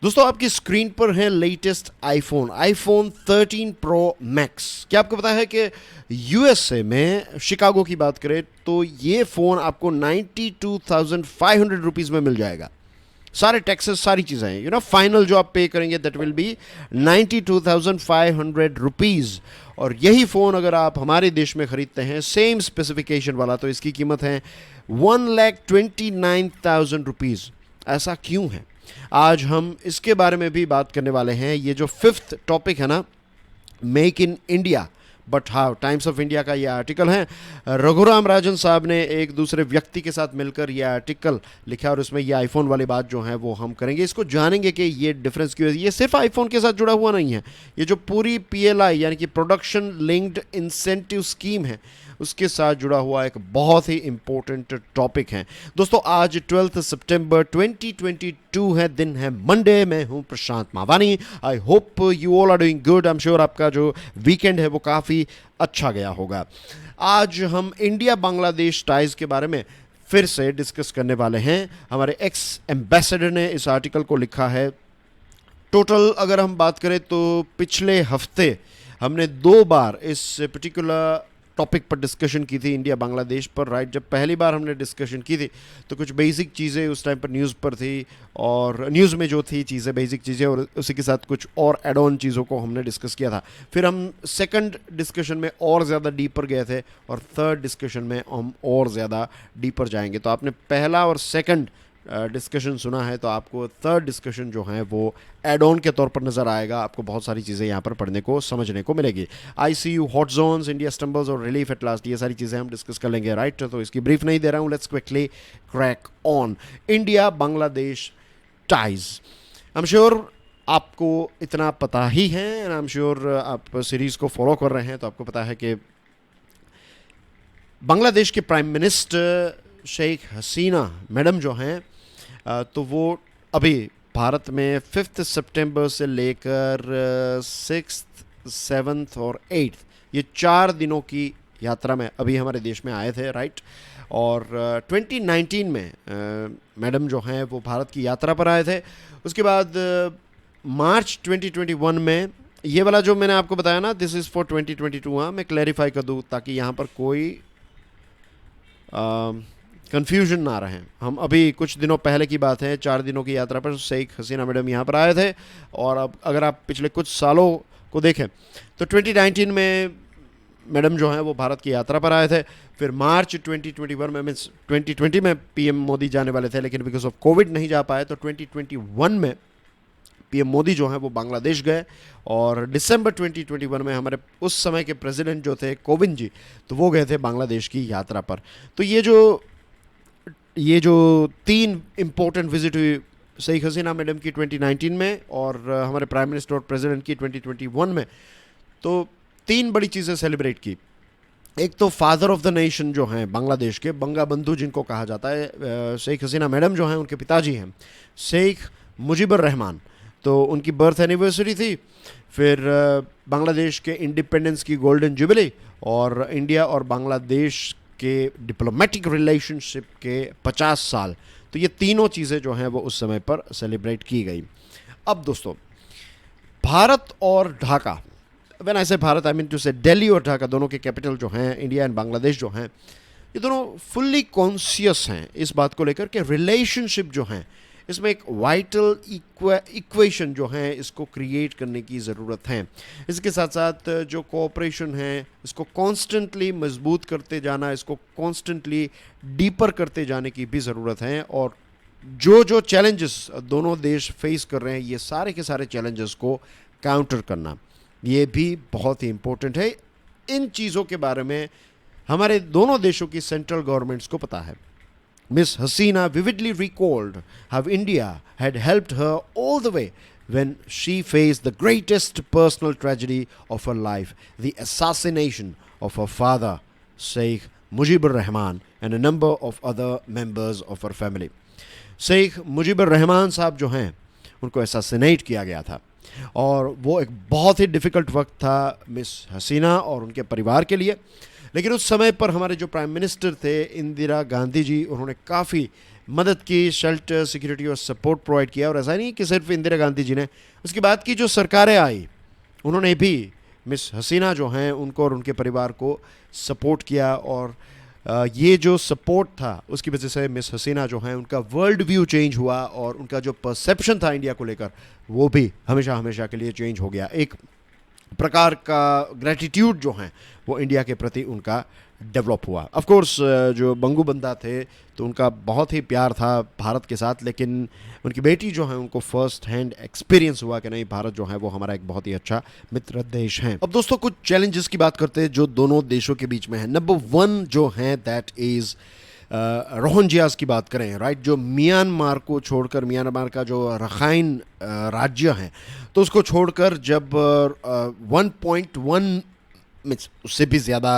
दोस्तों आपकी स्क्रीन पर है लेटेस्ट आईफोन 13 प्रो मैक्स। क्या आपको पता है कि यूएसए में शिकागो की बात करें तो ये फ़ोन आपको 92,500 रुपीज़ में मिल जाएगा। सारे टैक्सेस सारी चीज़ें फाइनल जो आप पे करेंगे दैट विल बी 92,500 रुपीज़। और यही फ़ोन अगर आप हमारे देश में ख़रीदते हैं सेम स्पेसिफिकेशन वाला तो इसकी कीमत है 1,29,000 रुपीज़। ऐसा क्यों है, आज हम इसके बारे में भी बात करने वाले हैं। ये जो फिफ्थ टॉपिक है ना, make in India but how, times of India का ये आर्टिकल है। रघुराम राजन साहब ने एक दूसरे व्यक्ति के साथ मिलकर ये आर्टिकल लिखा और उसमें ये आईफोन वाली बात जो है वो हम करेंगे। इसको जानेंगे कि ये डिफरेंस क्यों है। ये सिर्फ आईफोन के साथ जुड़ा हुआ नहीं है, ये जो पूरी पीएलआई यानी कि प्रोडक्शन लिंक्ड इंसेंटिव स्कीम है उसके साथ जुड़ा हुआ एक बहुत ही इंपॉर्टेंट टॉपिक है। दोस्तों आज 12 सितंबर 2022 है, दिन है मंडे। मैं हूं Prashant Mawani. I hope you all are doing good. I am sure आपका जो वीकेंड है वो काफ़ी अच्छा गया होगा। आज हम इंडिया बांग्लादेश टाइज के बारे में फिर से डिस्कस करने वाले हैं। हमारे एक्स एम्बेसडर ने इस आर्टिकल को लिखा है। टोटल अगर हम बात करें तो पिछले हफ्ते हमने 2 बार इस पर्टिकुलर टॉपिक पर डिस्कशन की थी, इंडिया बांग्लादेश पर, राइट। जब पहली बार हमने डिस्कशन की थी तो कुछ बेसिक चीज़ें उस टाइम पर न्यूज़ पर थी और न्यूज़ में जो थी चीज़ें बेसिक चीज़ें और उसी के साथ कुछ और एड ऑन चीज़ों को हमने डिस्कस किया था। फिर हम सेकंड डिस्कशन में और ज़्यादा डीपर गए थे और थर्ड डिस्कशन में हम और ज़्यादा डीपर जाएंगे। तो आपने पहला और सेकंड डिस्कशन सुना है तो आपको थर्ड डिस्कशन जो है वो एड ऑन के तौर पर नज़र आएगा। आपको बहुत सारी चीज़ें यहाँ पर पढ़ने को समझने को मिलेगी। ICU, hot zones, India stumbles और रिलीफ एट लास्ट, ये सारी चीज़ें हम डिस्कस कर लेंगे, राइट। तो इसकी ब्रीफ नहीं दे रहा हूँ, let's quickly crack on. India Bangladesh ties, I am sure आपको इतना पता ही है एंड आई एम श्योर आप सीरीज़ को फॉलो कर रहे हैं तो आपको पता है कि बांग्लादेश के prime minister Sheikh Hasina madam जो हैं तो वो अभी भारत में 5 सितंबर से लेकर 6, 7 और 8 ये 4 दिनों की यात्रा में अभी हमारे देश में आए थे, राइट। और 2019 में मैडम जो हैं वो भारत की यात्रा पर आए थे। उसके बाद मार्च 2021 में ये वाला जो मैंने आपको बताया ना, दिस इज़ फॉर 2022, हाँ मैं क्लैरिफाई कर दूँ ताकि यहाँ पर कोई कन्फ्यूजन ना रहे। हम अभी कुछ दिनों पहले की बात है, 4 दिनों की यात्रा पर शेख हसीना मैडम यहाँ पर आए थे। और अब अगर आप पिछले कुछ सालों को देखें तो 2019 में मैडम जो हैं वो भारत की यात्रा पर आए थे। फिर मार्च 2021 में, मीन्स 2020 में पीएम मोदी जाने वाले थे लेकिन बिकॉज ऑफ कोविड नहीं जा पाए, तो 2021 में पीएम मोदी जो हैं वो बांग्लादेश गए। और दिसंबर 2021 में हमारे उस समय के प्रेसिडेंट जो थे कोविंद जी, तो वो गए थे बांग्लादेश की यात्रा पर। तो ये जो 3 इम्पोर्टेंट विजिट हुई शेख हसीना मैडम की 2019 में और हमारे प्राइम मिनिस्टर और प्रेसिडेंट की 2021 में, तो 3 बड़ी चीज़ें सेलिब्रेट की। एक तो फादर ऑफ द नेशन जो हैं बांग्लादेश के, बंगा बंधु जिनको कहा जाता है, शेख हसीना मैडम जो हैं उनके पिताजी हैं शेख मुजीबुर रहमान, तो उनकी बर्थ एनिवर्सरी थी। फिर बांग्लादेश के इंडिपेंडेंस की गोल्डन जुबली और इंडिया और बांग्लादेश के डिप्लोमेटिक रिलेशनशिप के 50 साल, तो ये तीनों चीज़ें जो हैं वो उस समय पर सेलिब्रेट की गई। अब दोस्तों भारत और ढाका, व्हेन आई से भारत आई मीन टू से दिल्ली और ढाका, दोनों के कैपिटल जो हैं इंडिया एंड बांग्लादेश जो हैं, ये दोनों फुल्ली कॉन्शियस हैं इस बात को लेकर कि रिलेशनशिप जो हैं इसमें एक वाइटल इक्वेशन जो है इसको क्रिएट करने की ज़रूरत है। इसके साथ साथ जो कोऑपरेशन है इसको कॉन्स्टेंटली मजबूत करते जाना, इसको कॉन्स्टेंटली डीपर करते जाने की भी ज़रूरत है। और जो चैलेंजेस दोनों देश फेस कर रहे हैं, ये सारे के सारे चैलेंजेस को काउंटर करना ये भी बहुत ही इम्पोर्टेंट है। इन चीज़ों के बारे में हमारे दोनों देशों की सेंट्रल गवर्नमेंट्स को पता है। Miss Hasina vividly recalled how India had helped her all the way when she faced the greatest personal tragedy of her life, the assassination of her father, Sheikh Mujibur Rahman, and a number of other members of her family. Sheikh Mujibur Rahman साहब जो हैं उनको assassinate किया गया था और वो एक बहुत ही डिफ़िकल्ट वक्त था मिस हसीना और उनके परिवार के लिए। लेकिन उस समय पर हमारे जो प्राइम मिनिस्टर थे इंदिरा गांधी जी, उन्होंने काफ़ी मदद की, शेल्टर, सिक्योरिटी और सपोर्ट प्रोवाइड किया। और ऐसा नहीं कि सिर्फ इंदिरा गांधी जी ने, उसके बाद की जो सरकारें आई उन्होंने भी मिस हसीना जो हैं उनको और उनके परिवार को सपोर्ट किया। और ये जो सपोर्ट था उसकी वजह से मिस हसीना जो हैं उनका वर्ल्ड व्यू चेंज हुआ और उनका जो परसेप्शन था इंडिया को लेकर वो भी हमेशा हमेशा के लिए चेंज हो गया। एक प्रकार का ग्रेटिट्यूड जो है वो इंडिया के प्रति उनका डेवलप हुआ। ऑफ कोर्स जो बंगू बंदा थे तो उनका बहुत ही प्यार था भारत के साथ, लेकिन उनकी बेटी जो है उनको फर्स्ट हैंड एक्सपीरियंस हुआ कि नहीं, भारत जो है वो हमारा एक बहुत ही अच्छा मित्र देश है। अब दोस्तों कुछ चैलेंजेस की बात करते हैं जो दोनों देशों के बीच में है। नंबर 1 जो है दैट इज़ रोहिंग्यास की बात करें, राइट, जो म्यांमार को छोड़कर, म्यांमार का जो रखाइन राज्य है तो उसको छोड़कर जब 1.1 मीन्स उससे भी ज़्यादा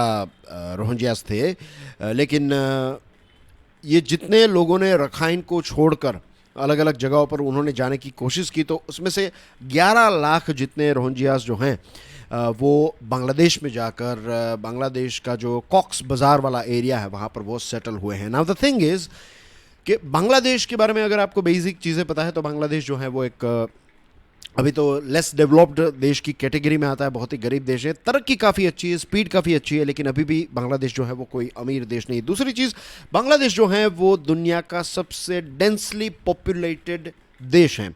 रोहिंग्यास थे, लेकिन ये जितने लोगों ने रखाइन को छोड़कर अलग अलग जगहों पर उन्होंने जाने की कोशिश की तो उसमें से 11 लाख जितने रोहिंग्यास जो हैं वो बांग्लादेश में जाकर बांग्लादेश का जो कॉक्स बाज़ार वाला एरिया है वहाँ पर वो सेटल हुए हैं। नाउ द थिंग इज़ कि बांग्लादेश के बारे में अगर आपको बेसिक चीज़ें पता है तो बांग्लादेश जो है वो एक अभी तो लेस डेवलप्ड देश की कैटेगरी में आता है, बहुत ही गरीब देश है। तरक्की काफ़ी अच्छी है, स्पीड काफ़ी अच्छी है, लेकिन अभी भी बांग्लादेश जो है वो कोई अमीर देश नहीं। दूसरी चीज़, बांग्लादेश जो है वो दुनिया का सबसे डेंसली पॉपुलेटेड देश है,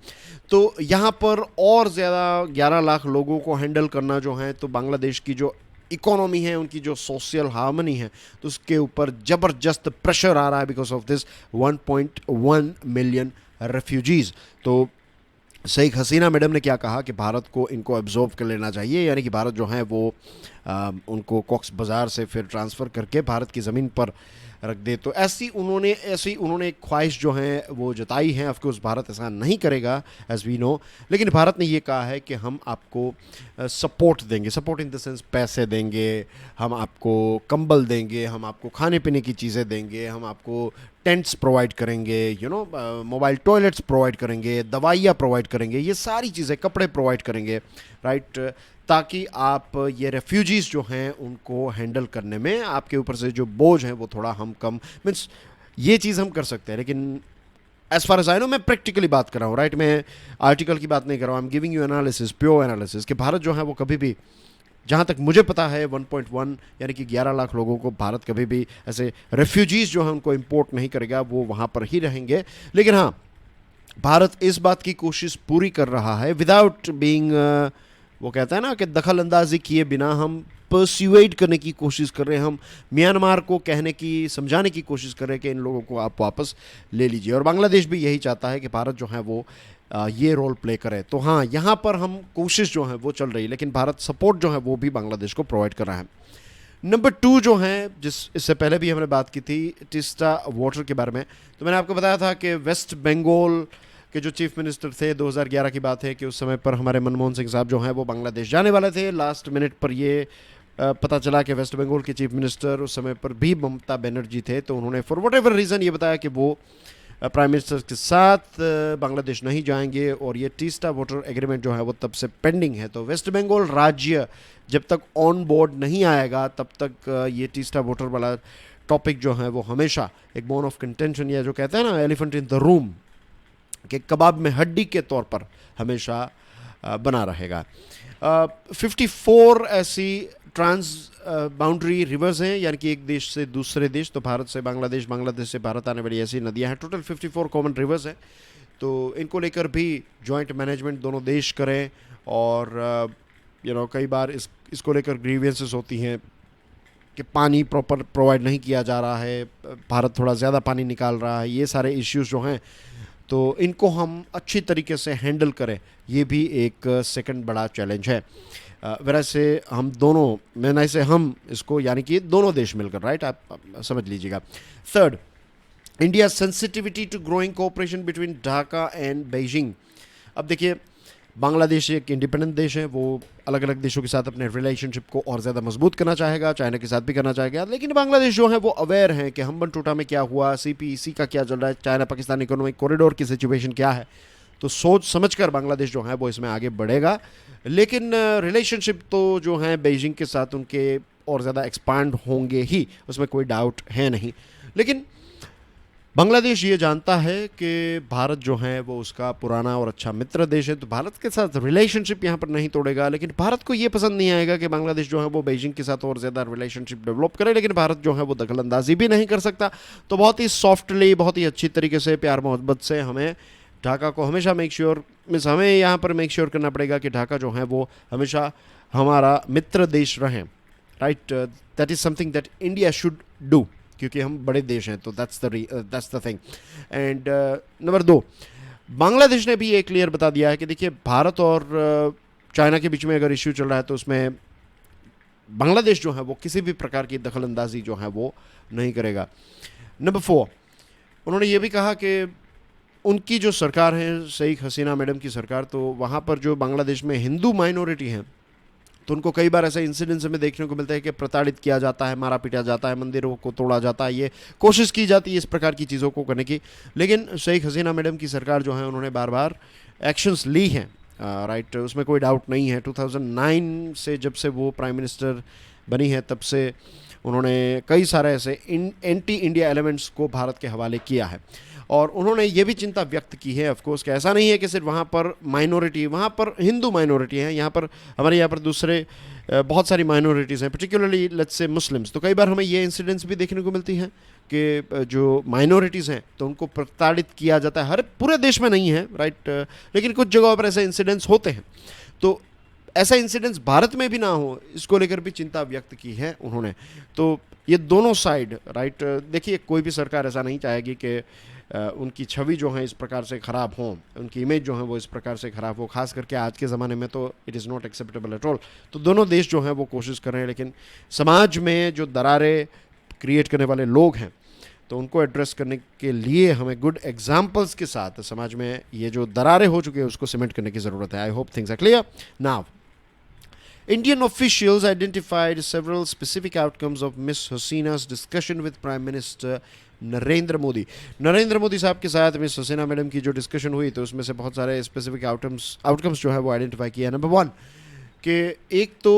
तो यहाँ पर और ज़्यादा 11 लाख लोगों को हैंडल करना जो है, तो बांग्लादेश की जो इकोनॉमी है, उनकी जो सोशल हार्मनी है, तो उसके ऊपर ज़बरदस्त प्रेशर आ रहा है because of this 1.1 million refugees. तो शेख हसीना मैडम ने क्या कहा कि भारत को इनको एब्जॉर्व कर लेना चाहिए, यानी कि भारत जो है वो उनको कॉक्स बाज़ार से फिर ट्रांसफ़र करके भारत की ज़मीन पर रख दे। तो ऐसी उन्होंने एक ख्वाहिश जो है वो जताई है। ऑफ कोर्स भारत ऐसा नहीं करेगा एज वी नो, लेकिन भारत ने ये कहा है कि हम आपको सपोर्ट देंगे, सपोर्ट इन द सेंस पैसे देंगे, हम आपको कंबल देंगे, हम आपको खाने पीने की चीज़ें देंगे, हम आपको टेंट्स प्रोवाइड करेंगे, मोबाइल टॉयलेट्स प्रोवाइड करेंगे, दवाइयाँ प्रोवाइड करेंगे, ये सारी चीज़ें, कपड़े प्रोवाइड करेंगे, राइट, ताकि आप ये रेफ्यूजीज़ जो हैं उनको हैंडल करने में आपके ऊपर से जो बोझ है वो थोड़ा हम कम, मीन्स ये चीज़ हम कर सकते हैं। लेकिन as far as I know, मैं प्रैक्टिकली बात कर रहा हूँ, राइट, मैं आर्टिकल की बात नहीं कर रहा हूँ। I am giving you analysis, pure analysis, कि भारत जो है वो कभी भी, जहाँ तक मुझे पता है 1.1 यानी कि 11 लाख लोगों को भारत कभी भी ऐसे रेफ्यूजीज़ जो हैं उनको इंपोर्ट नहीं करेगा, वो वहाँ पर ही रहेंगे। लेकिन हाँ, भारत इस बात की कोशिश पूरी कर रहा है विदाउट बीइंग, वो कहता है ना कि दखल अंदाजी किए बिना हम परस्यूएड करने की कोशिश कर रहे हैं, हम म्यांमार को कहने की, समझाने की कोशिश कर रहे हैं कि इन लोगों को आप वापस ले लीजिए। और बांग्लादेश भी यही चाहता है कि भारत जो है वो ये रोल प्ले करे। तो हाँ, यहाँ पर हम कोशिश जो है वो चल रही है, लेकिन भारत सपोर्ट जो है वो भी बांग्लादेश को प्रोवाइड कर रहा है। नंबर 2 जो है, इससे पहले भी हमने बात की थी टिस्टा वाटर के बारे में, तो मैंने आपको बताया था कि वेस्ट बंगाल के जो चीफ मिनिस्टर थे, 2011 की बात है कि उस समय पर हमारे मनमोहन सिंह साहब जो हैं वो बांग्लादेश जाने वाले थे। लास्ट मिनट पर ये पता चला कि वेस्ट बंगाल के चीफ मिनिस्टर उस समय पर भी ममता बनर्जी थे, तो उन्होंने फॉर वट एवर रीज़न ये बताया कि वो प्राइम मिनिस्टर के साथ बांग्लादेश नहीं जाएंगे, और ये टीस्टा वाटर एग्रीमेंट जो है वो तब से पेंडिंग है। तो वेस्ट बंगाल राज्य जब तक ऑन बोर्ड नहीं आएगा तब तक ये टीस्टा वाटर वाला टॉपिक जो है वो हमेशा एक बोन ऑफ कंटेंशन, या जो कहते हैं ना एलिफेंट इन द रूम, के कबाब में हड्डी के तौर पर हमेशा बना रहेगा। 54 ऐसी ट्रांस बाउंड्री रिवर्स हैं, यानी कि एक देश से दूसरे देश, तो भारत से बांग्लादेश, बांग्लादेश से भारत आने वाली ऐसी नदियां हैं। टोटल 54 कॉमन रिवर्स हैं, तो इनको लेकर भी जॉइंट मैनेजमेंट दोनों देश करें। और कई बार इसको लेकर ग्रीवियंसेस होती हैं कि पानी प्रॉपर प्रोवाइड नहीं किया जा रहा है, भारत थोड़ा ज़्यादा पानी निकाल रहा है, ये सारे इश्यूज जो हैं तो इनको हम अच्छी तरीके से हैंडल करें, ये भी एक सेकंड बड़ा चैलेंज है। वैसे हम दोनों, मैंने से हम इसको, यानी कि दोनों देश मिलकर, राइट, आप समझ लीजिएगा। Third, India sensitivity to growing cooperation between Dhaka and Beijing. अब देखिए, बांग्लादेश एक इंडिपेंडेंट देश है, वो अलग अलग देशों के साथ अपने रिलेशनशिप को और ज़्यादा मजबूत करना चाहेगा, चाइना के साथ भी करना चाहेगा, लेकिन बांग्लादेश जो है वो अवेयर है कि हम्बन टोटा में क्या हुआ, CPEC का क्या चल रहा है, चाइना पाकिस्तान इकोनॉमिक कॉरिडोर की सिचुएशन क्या है, तो सोच समझकर बांग्लादेश जो है वो इसमें आगे बढ़ेगा। लेकिन रिलेशनशिप तो जो है बीजिंग के साथ उनके और ज़्यादा एक्सपांड होंगे ही, उसमें कोई डाउट है नहीं। लेकिन बांग्लादेश ये जानता है कि भारत जो है वो उसका पुराना और अच्छा मित्र देश है, तो भारत के साथ रिलेशनशिप यहाँ पर नहीं तोड़ेगा। लेकिन भारत को ये पसंद नहीं आएगा कि बांग्लादेश जो है वो बीजिंग के साथ और ज़्यादा रिलेशनशिप डेवलप करे, लेकिन भारत जो है वो दखलंदाजी भी नहीं कर सकता। तो बहुत ही सॉफ्टली, बहुत ही अच्छी तरीके से, प्यार मोहब्बत से हमें ढाका को हमेशा हमें यहाँ पर मेक श्योर करना पड़ेगा कि ढाका जो है वो हमेशा हमारा मित्र देश रहे, right. That is something that India should do, क्योंकि हम बड़े देश हैं, तो that's the thing. And number 2, Bangladesh ने भी ये क्लियर बता दिया है कि देखिए भारत और चाइना के बीच में अगर इश्यू चल रहा है तो उसमें बांग्लादेश जो है वो किसी भी प्रकार की दखलंदाजी जो है वो नहीं करेगा। नंबर 4, उन्होंने ये भी कहा कि उनकी जो सरकार है, शेख हसीना मैडम की सरकार, तो वहाँ पर जो बांग्लादेश में हिंदू माइनॉरिटी हैं, तो उनको कई बार ऐसा इंसिडेंट्स में देखने को मिलता है कि प्रताड़ित किया जाता है, मारा पीटा जाता है, मंदिरों को तोड़ा जाता है, ये कोशिश की जाती है इस प्रकार की चीज़ों को करने की। लेकिन शेख हसीना मैडम की सरकार जो है उन्होंने बार बार एक्शंस ली हैं, राइट, उसमें कोई डाउट नहीं है। 2009 से जब से वो प्राइम मिनिस्टर बनी है तब से उन्होंने कई सारे ऐसे एंटी इंडिया एलिमेंट्स को भारत के हवाले किया है। और उन्होंने ये भी चिंता व्यक्त की है ऑफकोर्स कि ऐसा नहीं है कि सिर्फ वहाँ पर माइनॉरिटी, वहाँ पर हिंदू माइनॉरिटी हैं, यहाँ पर हमारे यहाँ पर दूसरे बहुत सारी माइनॉरिटीज़ हैं, पर्टिकुलरली लेट्स से मुस्लिम्स। तो कई बार हमें ये इंसिडेंट्स भी देखने को मिलती हैं कि जो माइनॉरिटीज़ हैं तो उनको प्रताड़ित किया जाता है। हर पूरे देश में नहीं है, राइट, लेकिन कुछ जगहों पर ऐसे इंसिडेंट्स होते हैं। तो ऐसा इंसिडेंट्स भारत में भी ना हो, इसको लेकर भी चिंता व्यक्त की है उन्होंने। तो ये दोनों साइड, राइट, देखिए कोई भी सरकार ऐसा नहीं चाहेगी कि उनकी छवि जो है इस प्रकार से ख़राब हो, उनकी इमेज जो है वो इस प्रकार से ख़राब हो, खास करके आज के ज़माने में तो it is not acceptable at all. तो दोनों देश जो हैं वो कोशिश कर रहे हैं, लेकिन समाज में जो दरारें क्रिएट करने वाले लोग हैं तो उनको एड्रेस करने के लिए हमें गुड एग्जाम्पल्स के साथ समाज में ये जो दरारें हो चुकी है उसको सीमेंट करने की ज़रूरत है। I hope things are clear now. Indian officials identified several specific outcomes of Miss Hasina's discussion with Prime Minister Narendra Modi साहब के साथ मिस हसीना मैडम की जो डिस्कशन हुई तो उसमें से बहुत सारे स्पेसिफिक आउटकम्स जो है वो आइडेंटिफाई किया। नंबर 1 कि एक तो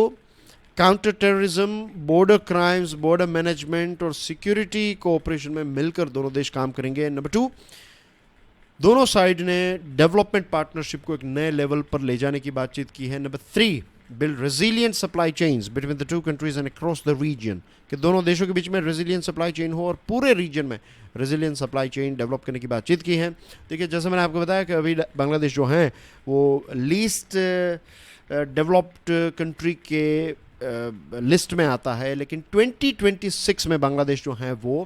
counter terrorism, border crimes, border management और सिक्योरिटी कोऑपरेशन में मिलकर दोनों देश काम करेंगे। नंबर 2, दोनों साइड ने डेवलपमेंट पार्टनरशिप को एक नए लेवल पर ले जाने की बातचीत की है। Number 3, build resilient supply chains between the two countries and across the region, कि दोनों देशों के बीच में रेजिलियंट सप्लाई चेन हो और पूरे रीजन में रेजिलियंट सप्लाई चेन डेवलप करने की बातचीत की है। देखिए जैसे मैंने आपको बताया कि अभी बांग्लादेश जो है वो लीस्ट डेवलप्ड कंट्री के लिस्ट में आता है, लेकिन 2026 में बांग्लादेश जो है वो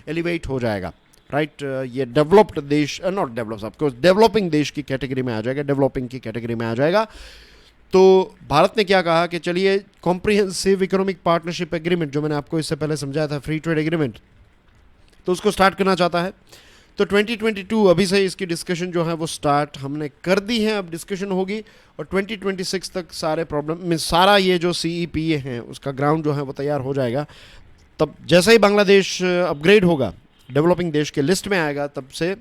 एलिवेट हो जाएगा, राइट। ये डेवलप्ड देश, नॉट डेवलप्ड, ऑफकोर्स डेवलपिंग देश की कैटेगरी में आ जाएगा, डेवलपिंग की कैटेगरी में आ जाएगा। तो भारत ने क्या कहा कि चलिए कॉम्प्रिहेंसिव इकोनॉमिक पार्टनरशिप एग्रीमेंट, जो मैंने आपको इससे पहले समझाया था, फ्री ट्रेड एग्रीमेंट, तो उसको स्टार्ट करना चाहता है। तो 2022 अभी से इसकी डिस्कशन जो है वो स्टार्ट हमने कर दी है, अब डिस्कशन होगी और 2026 तक सारे प्रॉब्लम में सारा ये जो CEPA है उसका ग्राउंड जो है वो तैयार हो जाएगा। तब जैसे ही बांग्लादेश अपग्रेड होगा, डेवलपिंग देश के लिस्ट में आएगा, तब से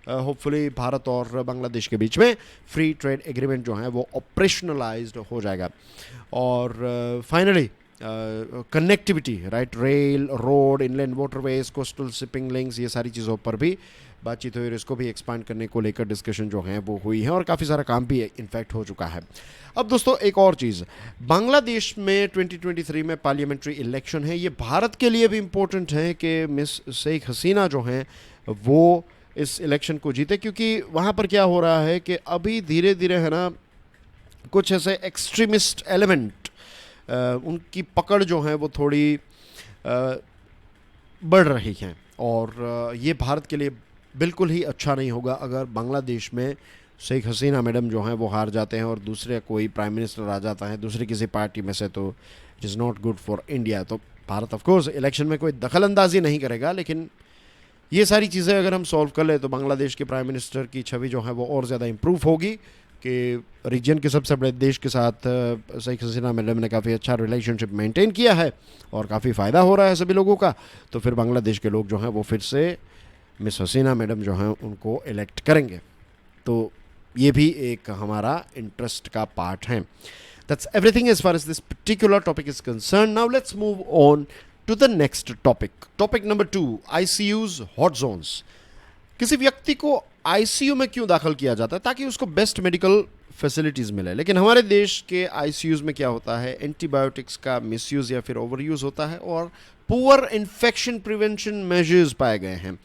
होपफुली भारत और बांग्लादेश के बीच में फ्री ट्रेड एग्रीमेंट जो है वो ऑपरेशनलाइज्ड हो जाएगा। और finally connectivity, right, rail, road, inland waterways, coastal shipping links, ये सारी चीज़ों पर भी बातचीत हुई और इसको भी एक्सपांड करने को लेकर डिस्कशन जो है वो हुई है और काफ़ी सारा काम भी इनफैक्ट हो चुका है। अब दोस्तों एक और चीज़, बांग्लादेश में 2023 में पार्लियामेंट्री इलेक्शन है। ये भारत के लिए भी इम्पोर्टेंट है कि मिस शेख हसीना जो हैं वो इस इलेक्शन को जीते, क्योंकि वहाँ पर क्या हो रहा है कि अभी धीरे धीरे है ना कुछ ऐसे एक्सट्रीमिस्ट एलिमेंट, उनकी पकड़ जो है वो थोड़ी बढ़ रही है और ये भारत के लिए बिल्कुल ही अच्छा नहीं होगा अगर बांग्लादेश में शेख हसीना मैडम जो हैं वो हार जाते हैं और दूसरे कोई प्राइम मिनिस्टर आ जाता है दूसरी किसी पार्टी में से, तो it is not good for India. तो भारत ऑफ कोर्स इलेक्शन में कोई दखल अंदाजी नहीं करेगा, लेकिन ये सारी चीज़ें अगर हम सॉल्व कर ले तो बांग्लादेश के प्राइम मिनिस्टर की छवि जो है वो और ज़्यादा इम्प्रूव होगी कि रीजन के सबसे बड़े देश के साथ शेख हसीना मैडम ने काफ़ी अच्छा रिलेशनशिप मेंटेन किया है और काफ़ी फ़ायदा हो रहा है सभी लोगों का। तो फिर बांग्लादेश के लोग जो हैं वो फिर से मिस हसीना मैडम जो हैं उनको इलेक्ट करेंगे, तो ये भी एक हमारा इंटरेस्ट का पार्ट है। That's everything as far as this particular topic is concern. Now let's move on to the next topic. Topic number 2, ICUs, hot zones. किसी व्यक्ति को आईसीयू में क्यों दाखिल किया जाता है? ताकि उसको बेस्ट मेडिकल फैसिलिटीज़ मिले। लेकिन हमारे देश के आईसीयूज़ में क्या होता है, एंटीबायोटिक्स का मिसयूज़ या फिर ओवरयूज़ होता है और पुअर इन्फेक्शन प्रिवेंशन मेजर्स पाए गए हैं।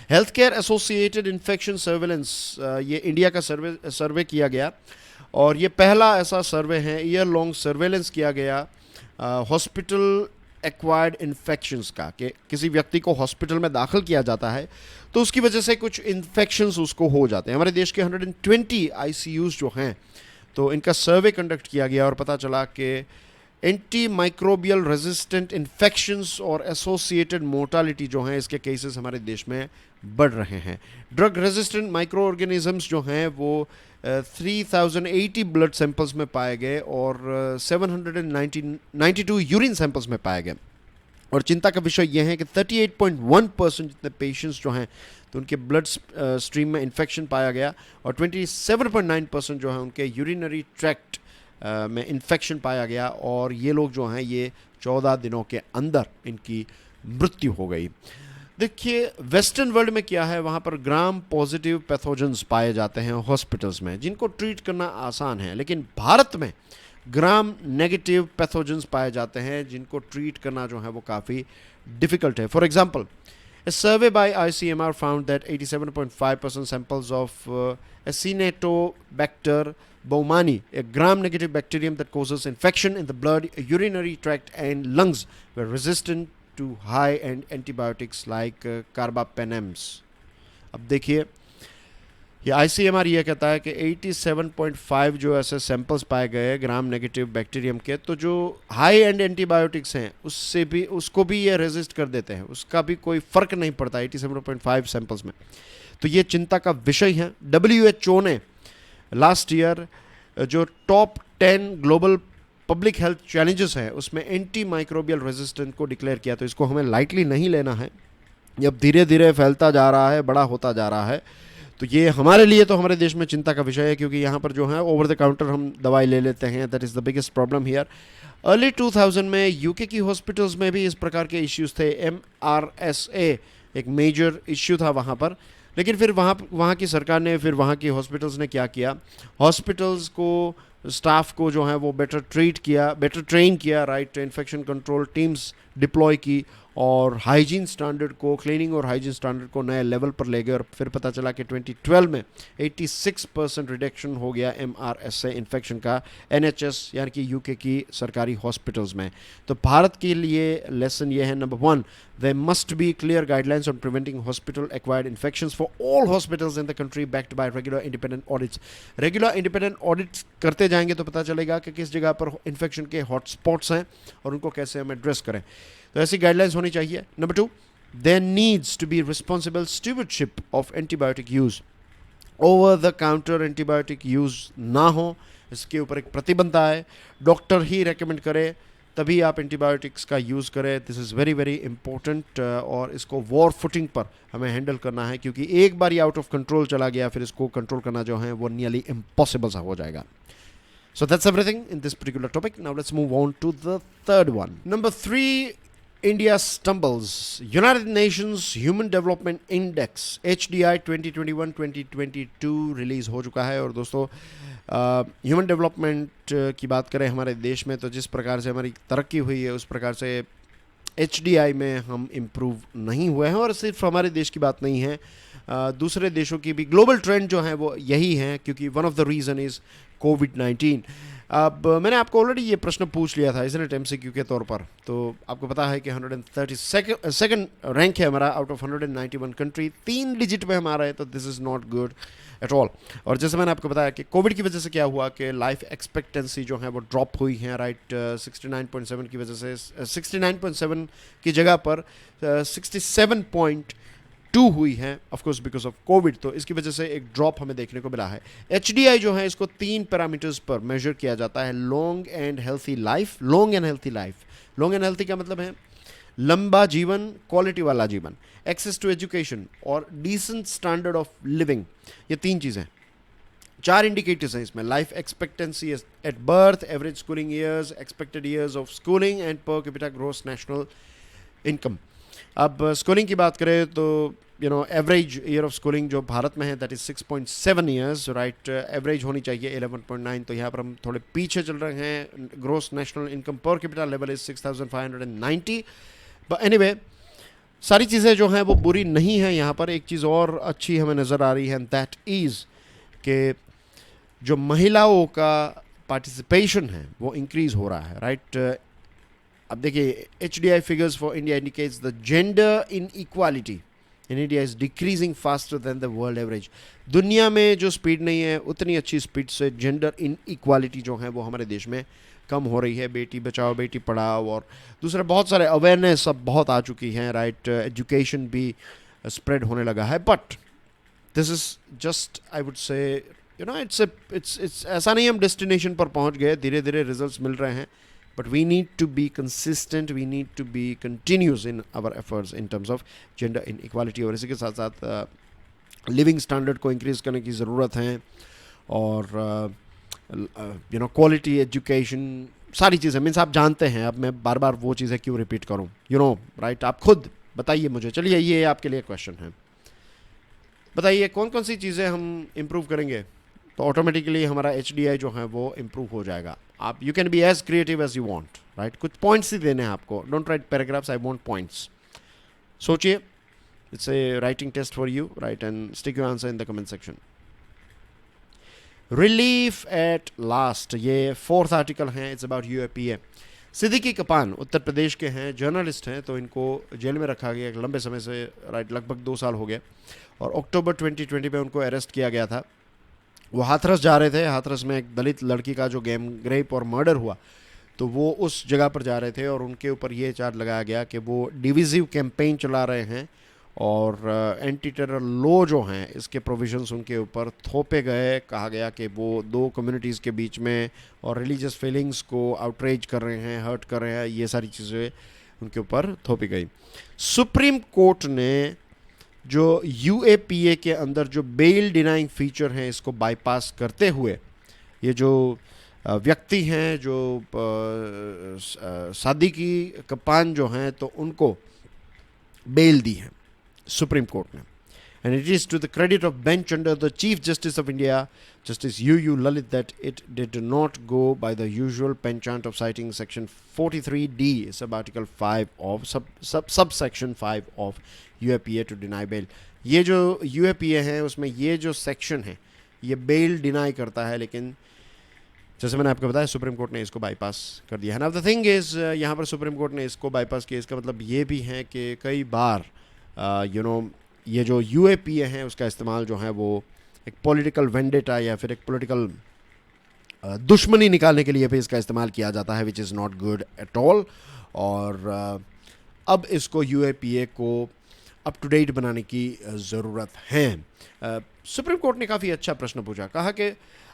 Health care associated infection surveillance, ये इंडिया का सर्वे किया गया और ये पहला ऐसा सर्वे है, ईयर लॉन्ग सर्वेलेंस किया गया हॉस्पिटल एक्वायर्ड इन्फेक्शंस का, कि किसी व्यक्ति को हॉस्पिटल में दाखिल किया जाता है तो उसकी वजह से कुछ इन्फेक्शंस उसको हो जाते हैं। हमारे देश के 120 आईसीयूज़ जो हैं, तो इनका सर्वे कंडक्ट किया गया और पता चला कि एंटी माइक्रोबियल रेजिस्टेंट इन्फेक्शंस और एसोसिएटेड मोर्टालिटी जो हैं, इसके केसेस हमारे देश में बढ़ रहे हैं। ड्रग रेजिस्टेंट माइक्रो ऑर्गेनिजम्स जो हैं वो 3080 ब्लड सैंपल्स में पाए गए और 792 यूरिन सैंपल्स में पाए गए। और चिंता का विषय यह है कि 38.1% जितने पेशेंट्स जो हैं तो उनके ब्लड स्ट्रीम में इन्फेक्शन पाया गया और 27.9% जो है उनके यूरिनरी ट्रैक्ट में इन्फेक्शन पाया गया और ये लोग जो हैं ये 14 दिनों के अंदर इनकी मृत्यु हो गई। देखिए वेस्टर्न वर्ल्ड में क्या है, वहाँ पर ग्राम पॉजिटिव पैथोजेंस पाए जाते हैं हॉस्पिटल्स में जिनको ट्रीट करना आसान है, लेकिन भारत में ग्राम नेगेटिव पैथोजेंस पाए जाते हैं जिनको ट्रीट करना जो है वो काफ़ी डिफ़िकल्ट है। For example, a survey by ICMR found that 87.5% samples of Acinetobacter baumannii, a gram-negative bacterium that causes infection in the blood, urinary tract and lungs, were resistant to high-end antibiotics like carbapenems. अब देखिए ये ICMR ये कहता है कि 87.5 जो ऐसे samples पाए गए ग्राम नेगेटिव बैक्टीरियम के, तो जो हाई एंड एंटीबायोटिक्स हैं उससे भी उसको भी ये रेजिस्ट कर देते हैं, उसका भी कोई फ़र्क नहीं पड़ता 87.5 सैंपल्स में। तो ये चिंता का विषय है। WHO ने लास्ट ईयर जो top 10 global public health challenges हैं उसमें एंटी माइक्रोबियल रेजिस्टेंस को डिक्लेयर किया, तो इसको हमें लाइटली नहीं लेना है। ये अब धीरे धीरे फैलता जा रहा है, बड़ा होता जा रहा है, तो ये हमारे लिए तो हमारे देश में चिंता का विषय है क्योंकि यहाँ पर जो है ओवर द काउंटर हम दवाई ले लेते हैं। That is the biggest problem here. Early 2000 में यूके की हॉस्पिटल्स में भी इस प्रकार के इश्यूज थे। MRSA एक मेजर इश्यू था वहाँ पर, लेकिन फिर वहाँ की सरकार ने, फिर वहाँ की हॉस्पिटल्स ने क्या किया, हॉस्पिटल्स को, स्टाफ को जो है वो बेटर ट्रेन किया, right, infection control teams deploy की और हाइजीन स्टैंडर्ड को, क्लीनिंग और हाइजीन स्टैंडर्ड को नए लेवल पर ले गए और फिर पता चला कि 2012 में 86% रिडक्शन हो गया MRSA इन्फेक्शन का NHS यानी कि यूके की सरकारी हॉस्पिटल्स में। तो भारत के लिए लेसन ये है, number 1, there must be clear guidelines on preventing hospital acquired infections for all hospitals in the country backed by regular independent audits. Regular independent audits करते जाएंगे तो पता चलेगा कि किस जगह पर इन्फेक्शन के हॉटस्पॉट्स हैं और उनको कैसे हम एड्रेस करें। तो ऐसी गाइडलाइंस होनी चाहिए। Number 2, there needs to be responsible stewardship of antibiotic use. Over the counter antibiotic use ना हो, इसके ऊपर एक प्रतिबंध आए, डॉक्टर ही रेकमेंड करे तभी आप एंटीबायोटिक्स का यूज़ करें। This is very very important और इसको वॉर फुटिंग पर हमें हैंडल करना है क्योंकि एक बार ये आउट ऑफ कंट्रोल चला गया फिर इसको कंट्रोल करना जो है वो नियरली इम्पॉसिबल सा हो जाएगा। So that's everything in this particular topic. Now let's move on to the third one. Number 3, India stumbles. United Nations Human Development Index HDI 2021-2022 release हो चुका है और दोस्तों ह्यूमन डेवलपमेंट की बात करें हमारे देश में तो जिस प्रकार से हमारी तरक्की हुई है उस प्रकार से HDI में हम इम्प्रूव नहीं हुए हैं। और सिर्फ हमारे देश की बात नहीं है, दूसरे देशों की भी ग्लोबल ट्रेंड जो है वो यही है क्योंकि one of the reason is कोविड-19। अब मैंने आपको ऑलरेडी ये प्रश्न पूछ लिया था इसने MCQ के तौर पर, तो आपको पता है कि 132nd रैंक है हमारा आउट ऑफ 191 कंट्री, 3 डिजिट में हमारा है, तो this is not good at all. और जैसे मैंने आपको बताया कि कोविड की वजह से क्या हुआ कि लाइफ एक्सपेक्टेंसी जो है वो ड्रॉप हुई है, राइट, 69.7 की वजह से 69.7 की जगह पर 67.2 हुई है, of course because of Covid. तो इसकी वजह से एक ड्रॉप हमें देखने को मिला है। HDI जो है इसको 3 पैरामीटर्स पर मेजर किया जाता है। Long and healthy life. Long and healthy का मतलब है लंबा जीवन, क्वालिटी वाला जीवन, एक्सेस टू एजुकेशन और डिसेंट स्टैंडर्ड ऑफ लिविंग, ये 3 चीज़ें। 4 इंडिकेटर्स हैं इसमें। Life expectancy at birth, average schooling years, expected years of schooling and per capita gross national income. अब स्कूलिंग की बात करें तो एवरेज ईयर ऑफ स्कूलिंग जो भारत में है that is 6.7 years, right. Average होनी चाहिए 11.9, तो यहाँ पर हम थोड़े पीछे चल रहे हैं। Gross national income per capita level is 6,590। But anyway, सारी चीज़ें जो हैं वो बुरी नहीं हैं। यहाँ पर एक चीज़ और अच्छी हमें नज़र आ रही है, दैट इज़ कि जो महिलाओं का पार्टिसिपेशन है वो इंक्रीज़ हो रहा है, राइट। अब देखिए, HDI figures for India indicates the gender in equality in India is decreasing faster than the world average. दुनिया में जो स्पीड नहीं है उतनी अच्छी स्पीड से जेंडर इन इक्वालिटी जो है वो हमारे देश में कम हो रही है। बेटी बचाओ बेटी पढ़ाओ और दूसरे बहुत सारे अवेयरनेस अब बहुत आ चुकी हैं, राइट। एजुकेशन भी स्प्रेड होने लगा है। But this is just, I would say, it's ऐसा नहीं हम डेस्टिनेशन पर पहुंच गए, धीरे धीरे रिजल्ट्स मिल रहे हैं। But we need to be consistent, we need to be continuous in our efforts in terms of gender inequality। और इसी के साथ साथ लिविंग स्टैंडर्ड को इंक्रीज़ करने की ज़रूरत है, और क्वालिटी एजुकेशन, सारी चीज़ें मीन्स आप जानते हैं। अब मैं बार बार वो चीज़ें क्यों रिपीट करूँ, राइट। आप खुद बताइए मुझे। चलिए, ये आपके लिए क्वेश्चन है, बताइए कौन कौन सी चीज़ें हम इम्प्रूव करेंगे तो ऑटोमेटिकली हमारा HDI जो है वो इम्प्रूव हो जाएगा। आप you can be as creative as you want, right. कुछ पॉइंट्स ही देने हैं आपको, don't write paragraphs, I want points. सोचिए, it's a writing test for you, right, and stick your answer in the comment section. Relief at last, ये 4th article है, it's about UAPA। Siddique Kappan Uttar Pradesh के हैं, जर्नलिस्ट हैं, तो इनको जेल में रखा गया एक लंबे समय से, राइट, लगभग 2 साल हो गए। और अक्टूबर 2020 में उनको अरेस्ट किया गया था। वो हाथरस जा रहे थे, हाथरस में एक दलित लड़की का जो गैंग रेप और मर्डर हुआ, तो वो उस जगह पर जा रहे थे और उनके ऊपर ये चार्ज लगाया गया कि वो डिविजिव कैंपेन चला रहे हैं और एंटी टेरर लॉ जो हैं इसके प्रोविजंस उनके ऊपर थोपे गए। कहा गया कि वो 2 कम्युनिटीज़ के बीच में और रिलीजियस फीलिंग्स को आउटरेज कर रहे हैं, हर्ट कर रहे हैं, ये सारी चीज़ें उनके ऊपर थोपी गई। सुप्रीम कोर्ट ने जो UAPA के अंदर जो बेल डिनाइंग फीचर है इसको बाईपास करते हुए, ये जो व्यक्ति हैं जो सिद्दीकी कपान जो हैं, तो उनको बेल दी है सुप्रीम कोर्ट ने। And it is to the credit of bench under the chief justice of India, justice UU Lalit, that it did not go by the usual penchant of citing section 43D sub article 5 of sub section 5 of UAPA to deny bail. ये जो UAPA है उसमें ये जो section है ये bell deny करता है, लेकिन जैसे मैंने आपको बताया सुप्रीम कोर्ट ने इसको बाईपास कर दिया है। नाउ द थिंग इज़, यहाँ पर सुप्रीम कोर्ट ने इसको बाईपास किया, इसका मतलब ये भी है कि कई बार ये जो UAPA है उसका इस्तेमाल जो है वो एक पॉलिटिकल वेंडेटा या फिर एक पॉलिटिकल दुश्मनी निकालने के लिए भी इसका इस्तेमाल किया जाता है, which is not good at all. और अब इसको UAPA को अप टू डेट बनाने की ज़रूरत है। सुप्रीम कोर्ट ने काफ़ी अच्छा प्रश्न पूछा, कहा कि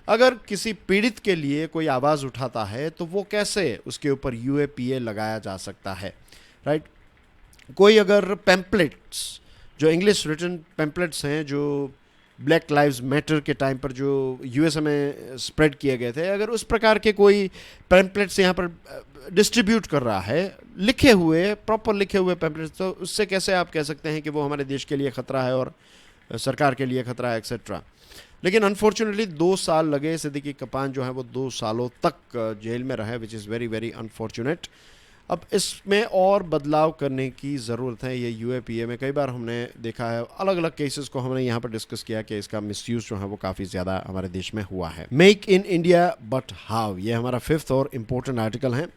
अगर किसी पीड़ित के लिए कोई आवाज़ उठाता है तो वो कैसे उसके ऊपर UAPA लगाया जा सकता है, राइट। कोई अगर पैम्पलेट्स, जो इंग्लिश रिटन पैम्पलेट्स हैं जो ब्लैक लाइव्स मैटर के टाइम पर जो USA में स्प्रेड किए गए थे, अगर उस प्रकार के कोई पैम्पलेट्स यहाँ पर डिस्ट्रीब्यूट कर रहा है, लिखे हुए, प्रॉपर लिखे हुए पैम्पलेट्स, तो उससे कैसे आप कह सकते हैं कि वो हमारे देश के लिए ख़तरा है और सरकार के लिए ख़तरा है, एक्सेट्रा। लेकिन अनफॉर्चुनेटली 2 साल लगे। सिद्दीकी कपान जो है वो 2 सालों तक जेल में रहे, which is very very unfortunate. अब इसमें और बदलाव करने की ज़रूरत है। ये UAPA में कई बार हमने देखा है, अलग अलग केसेस को हमने यहाँ पर डिस्कस किया कि इसका मिसयूज़ जो है वो काफ़ी ज़्यादा हमारे देश में हुआ है। Make in India but how, ये हमारा 5th और इम्पोर्टेंट आर्टिकल है।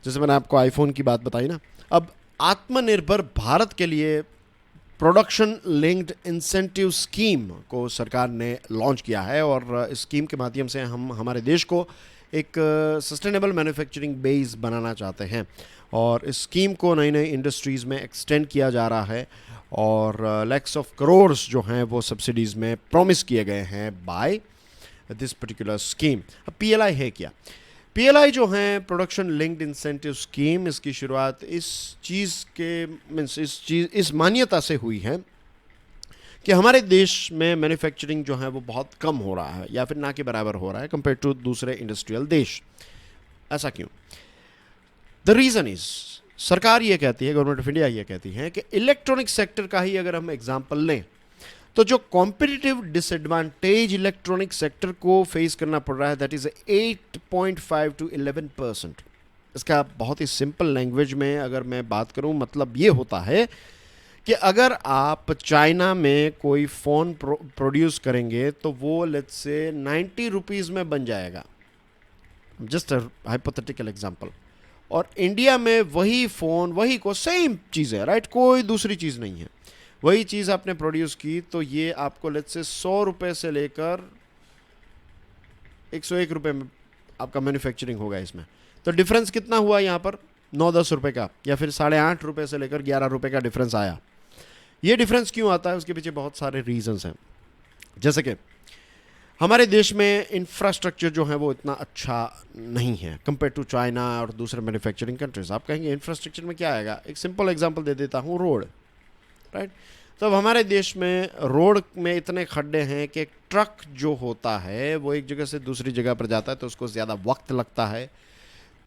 जैसे मैंने आपको आईफोन की बात बताई ना, अब आत्मनिर्भर भारत के लिए प्रोडक्शन लिंक्ड इंसेंटिव स्कीम को सरकार ने लॉन्च किया है और इस स्कीम के माध्यम से हम हमारे देश को एक सस्टेनेबल मैन्युफैक्चरिंग बेस बनाना चाहते हैं और इस स्कीम को नई नई इंडस्ट्रीज़ में एक्सटेंड किया जा रहा है और लैक्स ऑफ करोड़्स जो हैं वो सब्सिडीज़ में प्रॉमिस किए गए हैं बाय दिस पर्टिकुलर स्कीम। अब PLI है क्या? PLI जो है प्रोडक्शन लिंक्ड इंसेंटिव स्कीम, इसकी शुरुआत इस चीज़ के मीन्स इस मान्यता से हुई है कि हमारे देश में मैन्युफैक्चरिंग जो है वो बहुत कम हो रहा है या फिर ना के बराबर हो रहा है कंपेयर टू दूसरे इंडस्ट्रियल देश। ऐसा क्यों? द रीज़न इज़ सरकार ये कहती है, गवर्नमेंट ऑफ इंडिया ये कहती है कि इलेक्ट्रॉनिक सेक्टर का ही अगर हम एग्जांपल लें तो जो कॉम्पिटिटिव डिसएडवांटेज इलेक्ट्रॉनिक सेक्टर को फेस करना पड़ रहा है दैट इज 8.5 to 11%। इसका बहुत ही सिंपल लैंग्वेज में अगर मैं बात करूं, मतलब ये होता है कि अगर आप चाइना में कोई फ़ोन प्रोड्यूस करेंगे तो वो लेट्स से 90 रुपीज़ में बन जाएगा, जस्ट हाइपोथेटिकल एग्जांपल, और इंडिया में वही फ़ोन वही को सेम चीज़ है, राइट, कोई दूसरी चीज़ नहीं है, वही चीज़ आपने प्रोड्यूस की तो ये आपको लेट्स से 100 रुपये से लेकर 101 रुपये में आपका मैन्युफैक्चरिंग होगा इसमें। तो डिफरेंस कितना हुआ यहाँ पर? 9-10 रुपये का, या फिर 8.5 रुपये से लेकर 11 रुपये का डिफरेंस आया। ये डिफरेंस क्यों आता है? उसके पीछे बहुत सारे रीजंस हैं। जैसे कि हमारे देश में इंफ्रास्ट्रक्चर जो है वो इतना अच्छा नहीं है कंपेयर टू चाइना और दूसरे मैन्युफैक्चरिंग कंट्रीज। आप कहेंगे इंफ्रास्ट्रक्चर में क्या आएगा? एक सिंपल एग्जांपल दे देता हूँ, रोड, राइट। तो अब हमारे देश में रोड में इतने खड्डे हैं कि ट्रक जो होता है वो एक जगह से दूसरी जगह पर जाता है तो उसको ज़्यादा वक्त लगता है,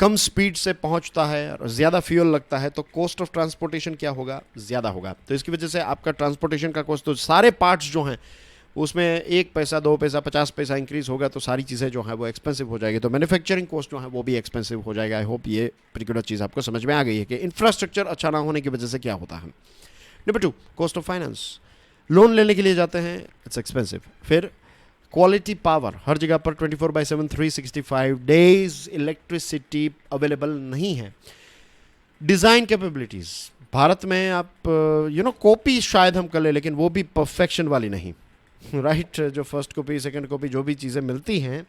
कम स्पीड से पहुंचता है और ज़्यादा फ्यूल लगता है, तो कॉस्ट ऑफ ट्रांसपोर्टेशन क्या होगा? ज़्यादा होगा। तो इसकी वजह से आपका ट्रांसपोर्टेशन का कॉस्ट, तो सारे पार्ट्स जो हैं उसमें 1 पैसा 2 पैसा 50 पैसा इंक्रीज़ होगा तो सारी चीज़ें जो हैं वो एक्सपेंसिव हो जाएगी, तो मैन्युफैक्चरिंग कॉस्ट जो है वो भी एक्सपेंसिव हो जाएगा। आई होप ये पर्टिकुलर चीज़ आपको समझ में आ गई है कि इंफ्रास्ट्रक्चर अच्छा ना होने की वजह से क्या होता है। Number 2, cost of finance. Loan लेने के लिए जाते हैं, इट्स एक्सपेंसिव। फिर क्वालिटी पावर, हर जगह पर 24/7 365 डेज इलेक्ट्रिसिटी अवेलेबल नहीं है। डिज़ाइन कैपेबिलिटीज़, भारत में आप कॉपी शायद हम कर ले लेकिन वो भी परफेक्शन वाली नहीं, राइट। जो फर्स्ट कॉपी सेकंड कॉपी जो भी चीज़ें मिलती हैं,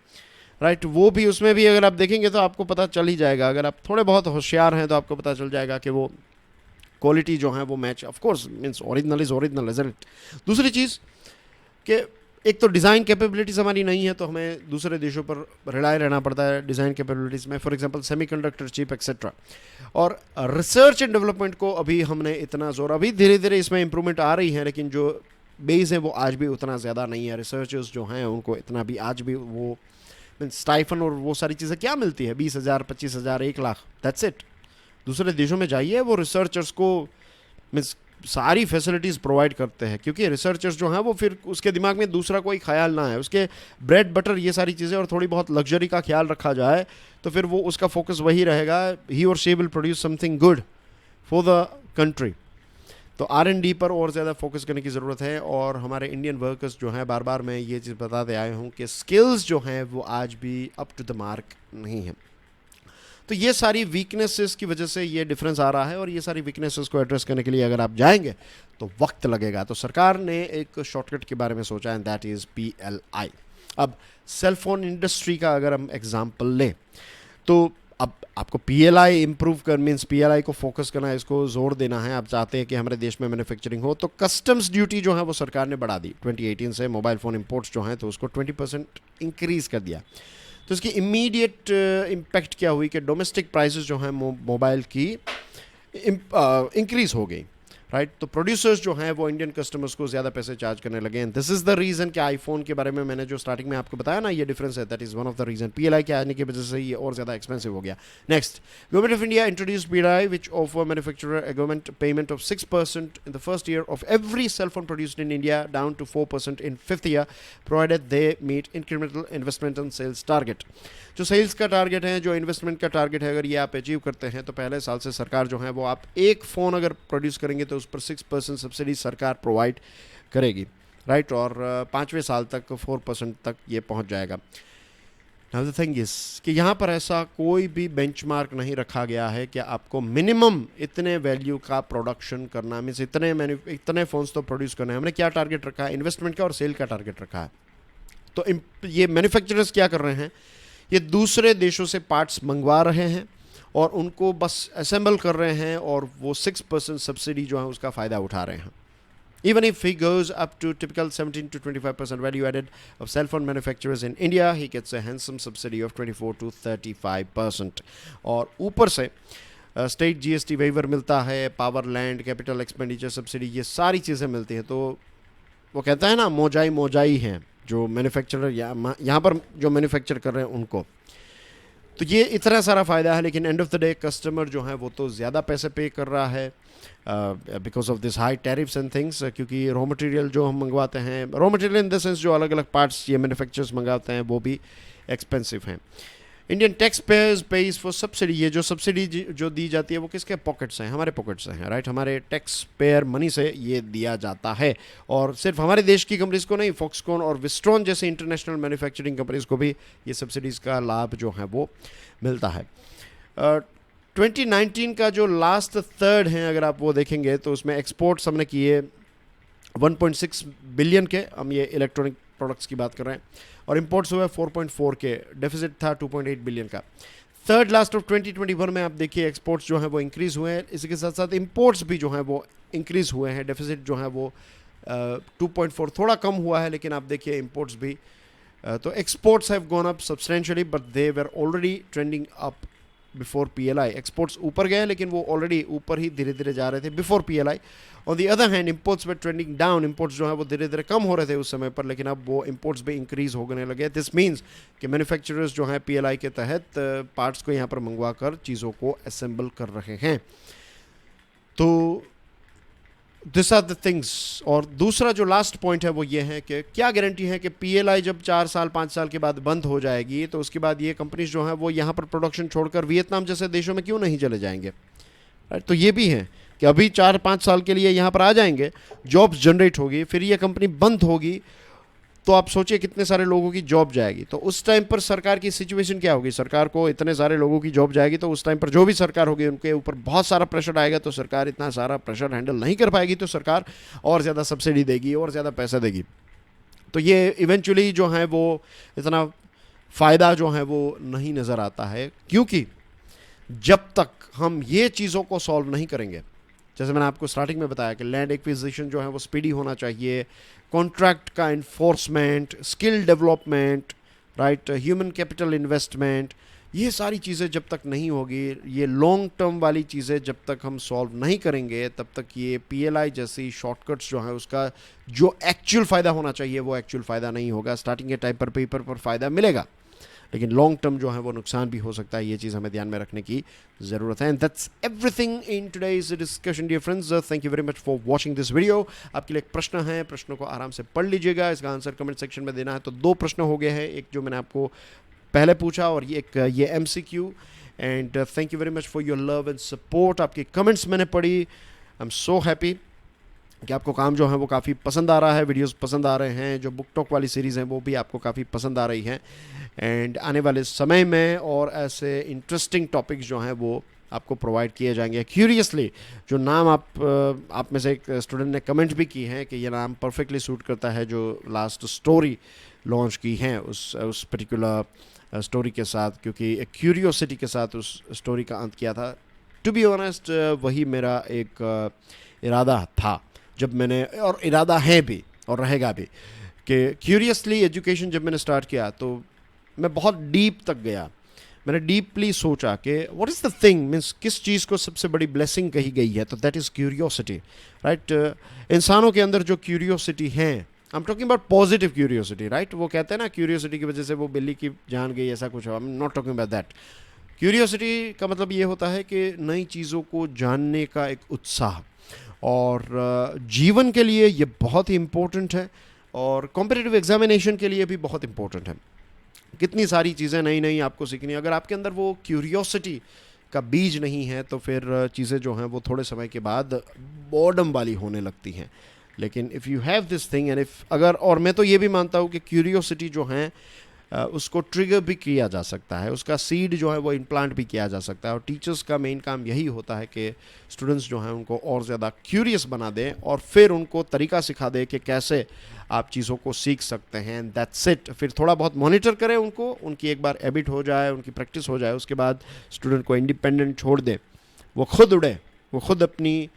राइट, वो भी उसमें भी अगर आप देखेंगे तो आपको पता चल ही जाएगा, अगर आप थोड़े बहुत होशियार हैं तो आपको पता चल जाएगा कि वो क्वालिटी जो है वो match, of course means original is original, isn't it. दूसरी चीज़ कि एक तो डिज़ाइन कैपेबिलिटीज़ हमारी नहीं है तो हमें दूसरे देशों पर रिलाय रहना पड़ता है डिज़ाइन कैपेबिलिटीज़ में, for example semiconductor chip etcetera. और रिसर्च एंड डेवलपमेंट को अभी हमने इतना जोर, अभी धीरे धीरे इसमें इंप्रूवमेंट आ रही है लेकिन जो बेस है वो आज भी उतना ज़्यादा नहीं है। रिसर्चर्स जो हैं उनको इतना भी आज भी वो मीन्स स्टाइफन और वो सारी चीज़ें क्या मिलती है, 20,000 25,000 1 लाख, दैट्स इट। दूसरे देशों में जाइए वो रिसर्चर्स को मीन्स सारी फैसिलिटीज़ प्रोवाइड करते हैं, क्योंकि रिसर्चर्स जो हैं वो फिर उसके दिमाग में दूसरा कोई ख्याल ना है, उसके ब्रेड बटर ये सारी चीज़ें और थोड़ी बहुत लग्जरी का ख्याल रखा जाए तो फिर वो उसका फोकस वही रहेगा, ही और she will produce something good for the country. तो R&D पर और ज़्यादा फोकस करने की ज़रूरत है। और हमारे इंडियन वर्कर्स जो हैं, बार बार मैं ये चीज़ बताते आया हूँ कि स्किल्स जो हैं वो आज भी अप टू द मार्क नहीं है। तो ये सारी वीकनेसेस की वजह से ये डिफरेंस आ रहा है और ये सारी वीकनेसेस को एड्रेस करने के लिए अगर आप जाएंगे तो वक्त लगेगा। तो सरकार ने एक शॉर्टकट के बारे में सोचा है, दैट इज़ PLI। अब सेलफोन इंडस्ट्री का अगर हम एग्जांपल लें तो अब आपको PLI इम्प्रूव कर मीन्स PLI को फोकस करना है, इसको जोर देना है। आप चाहते हैं कि हमारे देश में मैन्युफैक्चरिंग हो तो कस्टम्स ड्यूटी जो है वो सरकार ने बढ़ा दी 2018 से। मोबाइल फ़ोन इंपोर्ट्स जो हैं तो उसको 20% इंक्रीज़ कर दिया। तो इसकी इमीडिएट इम्पैक्ट क्या हुई कि डोमेस्टिक प्राइसेस जो हैं मोबाइल की इंक्रीज़ हो गई, राइट। तो प्रोड्यूसर्स जो हैं वो इंडियन कस्टमर्स को ज़्यादा पैसे चार्ज करने लगे हैं। दिस इज़ द रीज़न कि आईफोन के बारे में मैंने जो स्टार्टिंग में आपको बताया ना, ये डिफरेंस है, that is one of the reason. PLI के आने की वजह से ये और ज़्यादा एक्सपेंसिव हो गया। Next, government of India introduce PLI which offer manufacturer a government payment of 6% in the first year of every cell phone produced in India down to 4% in 5th year provided they meet incremental investment and sales target। जो sales का target है, जो investment का target है, अगर ये आप achieve करते हैं तो पहले साल से सरकार जो है वो आप एक फ़ोन अगर प्रोड्यूस करेंगे तो उस पर 6% सब्सिडी सरकार प्रोवाइड करेगी, राइट। और 5वें साल तक 4% तक ये पहुंच जाएगा। नाउ द थिंग इज कि यहाँ पर ऐसा कोई भी बेंचमार्क नहीं रखा गया है कि आपको मिनिमम इतने वैल्यू का प्रोडक्शन करना, मीन्स इतने फ़ोन्स तो प्रोड्यूस करना है। हमने क्या टारगेट रखा है? इन्वेस्टमेंट का और सेल का टारगेट रखा है। तो ये मैन्युफैक्चरर्स क्या कर रहे हैं, ये दूसरे देशों से पार्ट्स मंगवा रहे हैं और उनको बस असेंबल कर रहे हैं और वो 6% सब्सिडी जो है उसका फ़ायदा उठा रहे हैं। Even if he goes up to typical 17 to 25% value added of cell phone manufacturers in India, he gets a handsome subsidy of 24 to 35%। और ऊपर से स्टेट GST वेवर मिलता है, power land capital expenditure subsidy, ये सारी चीज़ें मिलती हैं। तो वो कहता है ना, मोजाई हैं जो मैन्युफैक्चरर यहाँ पर जो मैन्युफैक्चर कर रहे हैं उनको। तो ये इतना सारा फ़ायदा है, लेकिन end of the day customer जो है वो तो ज़्यादा पैसे पे कर रहा है because of this high tariffs and things, क्योंकि रॉ मटेरियल जो हम मंगवाते हैं, raw material in the sense जो अलग अलग पार्ट्स ये मैन्युफैक्चरर्स मंगाते हैं वो भी एक्सपेंसिव हैं। Indian tax payers page for subsidy, ये जो सब्सिडी जो दी जाती है वो किसके पॉकेट से हैं? हमारे पॉकेट से हैं, राइट? हमारे टैक्स पेयर मनी से ये दिया जाता है। और सिर्फ हमारे देश की कंपनीज को नहीं, फॉक्सकॉन और विस्ट्रॉन जैसे इंटरनेशनल मैन्युफैक्चरिंग कंपनीज को भी ये सब्सिडीज़ का लाभ जो है वो मिलता है। 2019 का जो लास्ट थर्ड है अगर आप वो देखेंगे तो उसमें एक्सपोर्ट्स हमने किए 1.6 बिलियन के, हम ये इलेक्ट्रॉनिक प्रोडक्ट्स की बात कर रहे हैं, और इंपोर्ट्स हुए 4.4 के, डेफिसिट था 2.8 बिलियन का। थर्ड लास्ट ऑफ 2021 में आप देखिए एक्सपोर्ट्स जो हैं वो इंक्रीज़ हुए हैं, इसी के साथ साथ इंपोर्ट्स भी जो हैं वो इंक्रीज़ हुए हैं। डेफिसिट जो है वो 2.4 थोड़ा कम हुआ है, लेकिन आप देखिए इंपोर्ट्स भी तो exports have gone up substantially but they were already trending up before PLI. Exports ऊपर गए लेकिन वो ऑलरेडी ऊपर ही धीरे धीरे जा रहे थे before PLI. On the other hand imports way trending down, imports जो है वो धीरे धीरे कम हो रहे थे उस समय पर, लेकिन अब वो इंपोर्ट्स भी इंक्रीज होने लगे। दिस मीन्स कि मैन्युफैक्चरर्स जो हैं पीएलआई के तहत पार्ट्स को यहाँ पर मंगवा कर चीज़ों को असेंबल कर रहे हैं। तो दिस आर द थिंग्स। और दूसरा जो लास्ट पॉइंट है वो ये है कि क्या गारंटी है कि पीएलआई जब 4 साल 5 साल के बाद बंद हो जाएगी तो उसके बाद ये कंपनीज जो हैं वो यहाँ पर प्रोडक्शन छोड़कर वियतनाम जैसे देशों में क्यों नहीं चले जाएंगे? राइट, तो ये भी है कि अभी 4-5 साल के लिए यहाँ पर आ जाएंगे, जॉब्स जनरेट होगी, फिर ये कंपनी बंद होगी तो आप सोचिए कितने सारे लोगों की जॉब जाएगी। तो उस टाइम पर सरकार की सिचुएशन क्या होगी? सरकार को इतने सारे लोगों की जॉब जाएगी तो उस टाइम पर जो भी सरकार होगी उनके ऊपर बहुत सारा प्रेशर आएगा, तो सरकार इतना सारा प्रेशर हैंडल नहीं कर पाएगी, तो सरकार और ज़्यादा सब्सिडी देगी और ज़्यादा पैसा देगी। तो ये इवेंचुअली जो है वो इतना फ़ायदा जो है वो नहीं नज़र आता है, क्योंकि जब तक हम ये चीज़ों को सॉल्व नहीं करेंगे, जैसे मैंने आपको स्टार्टिंग में बताया कि लैंड एक्विजिशन जो है वो स्पीडी होना चाहिए, कॉन्ट्रैक्ट का enforcement, skill development, right, human capital investment, ये सारी चीज़ें जब तक नहीं होगी, ये लॉन्ग टर्म वाली चीज़ें जब तक हम सॉल्व नहीं करेंगे, तब तक ये पीएलआई जैसी शॉर्टकट्स जो है उसका जो एक्चुअल फ़ायदा होना चाहिए वो एक्चुअल फ़ायदा नहीं होगा। स्टार्टिंग के टाइम पर पेपर पर फ़ायदा मिलेगा, लेकिन लॉन्ग टर्म जो है वो नुकसान भी हो सकता है। ये चीज़ हमें ध्यान में रखने की ज़रूरत है। And that's everything in today's discussion dear friends. Thank you very much for watching this video. आपके लिए एक प्रश्न है, प्रश्नों को आराम से पढ़ लीजिएगा, इसका आंसर कमेंट सेक्शन में देना है। तो 2 प्रश्न हो गए हैं, एक जो मैंने आपको पहले पूछा और ये MCQ. And thank you very much for your love and support. आपकी कमेंट्स मैंने पढ़ी, आई एम सो हैप्पी कि आपको काम जो है वो काफ़ी पसंद आ रहा है, वीडियोस पसंद आ रहे हैं, जो बुक टॉक वाली सीरीज़ हैं वो भी आपको काफ़ी पसंद आ रही हैं। एंड आने वाले समय में और ऐसे इंटरेस्टिंग टॉपिक्स जो हैं वो आपको प्रोवाइड किए जाएंगे। क्यूरियसली जो नाम आप में से एक स्टूडेंट ने कमेंट भी की है कि ये नाम परफेक्टली सूट करता है जो लास्ट स्टोरी लॉन्च की है उस पर्टिकुलर स्टोरी के साथ, क्योंकि एक क्यूरियोसिटी के साथ उस स्टोरी का अंत किया था। टू बी ऑनेस्ट वही मेरा एक इरादा था जब मैंने, और इरादा है भी और रहेगा भी, कि क्यूरियसली एजुकेशन जब मैंने स्टार्ट किया तो मैं बहुत डीप तक गया। मैंने डीपली सोचा कि what is the thing, means किस चीज़ को सबसे बड़ी ब्लेसिंग कही गई है, तो दैट इज़ क्यूरियोसिटी, राइट। इंसानों के अंदर जो क्यूरियोसिटी है, I am talking about positive curiosity, right. वो कहते हैं ना क्यूरियोसिटी की वजह से वो बिल्ली की जान गई, ऐसा कुछ। I am not talking about that. Curiosity का मतलब ये होता है कि नई चीज़ों को जानने का एक उत्साह, और जीवन के लिए ये बहुत ही इम्पोर्टेंट है, और कॉम्पिटिटिव एग्जामिनेशन के लिए भी बहुत इम्पोर्टेंट है। कितनी सारी चीज़ें नई नई आपको सीखनी है, अगर आपके अंदर वो क्यूरियोसिटी का बीज नहीं है तो फिर चीज़ें जो हैं वो थोड़े समय के बाद बोर्डम वाली होने लगती हैं। लेकिन if you have this thing and और मैं तो ये भी मानता हूँ कि क्यूरियोसिटी जो है उसको ट्रिगर भी किया जा सकता है, उसका सीड जो है वो इम्प्लांट भी किया जा सकता है। और टीचर्स का मेन काम यही होता है कि स्टूडेंट्स जो हैं उनको और ज़्यादा क्यूरियस बना दें और फिर उनको तरीका सिखा दें कि कैसे आप चीज़ों को सीख सकते हैं। That's it. फिर थोड़ा बहुत मॉनिटर करें उनको, उनकी एक बार हैबिट हो जाए, उनकी प्रैक्टिस हो जाए, उसके बाद स्टूडेंट को इंडिपेंडेंट छोड़ दें, वो खुद उड़े, वो खुद अपनी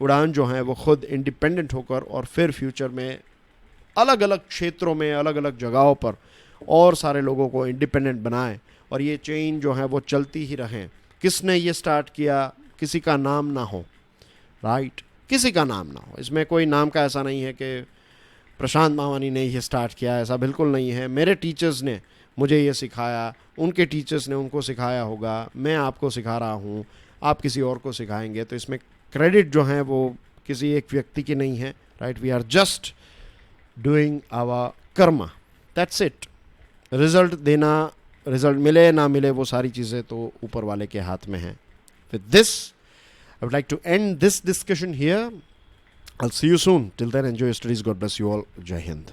उड़ान जो है वो खुद इंडिपेंडेंट होकर, और फिर फ्यूचर में अलग अलग क्षेत्रों में, अलग अलग जगहों पर और सारे लोगों को इंडिपेंडेंट बनाएं, और ये चेन जो है वो चलती ही रहें। किसने ये स्टार्ट किया, किसी का नाम ना हो, राइट, किसी का नाम ना हो। इसमें कोई नाम का ऐसा नहीं है कि प्रशांत मावानी ने ये स्टार्ट किया, ऐसा बिल्कुल नहीं है। मेरे टीचर्स ने मुझे ये सिखाया, उनके टीचर्स ने उनको सिखाया होगा, मैं आपको सिखा रहा हूँ, आप किसी और को सिखाएंगे, तो इसमें क्रेडिट जो है वो किसी एक व्यक्ति की नहीं है, right? We are just doing our karma, that's it. Result देना, रिजल्ट मिले ना मिले, वो सारी चीज़ें तो ऊपर वाले के हाथ में हैं। With this I would like to end this discussion here. I'll see you soon. Till then, enjoy your studies. God bless you all. Jai Hind.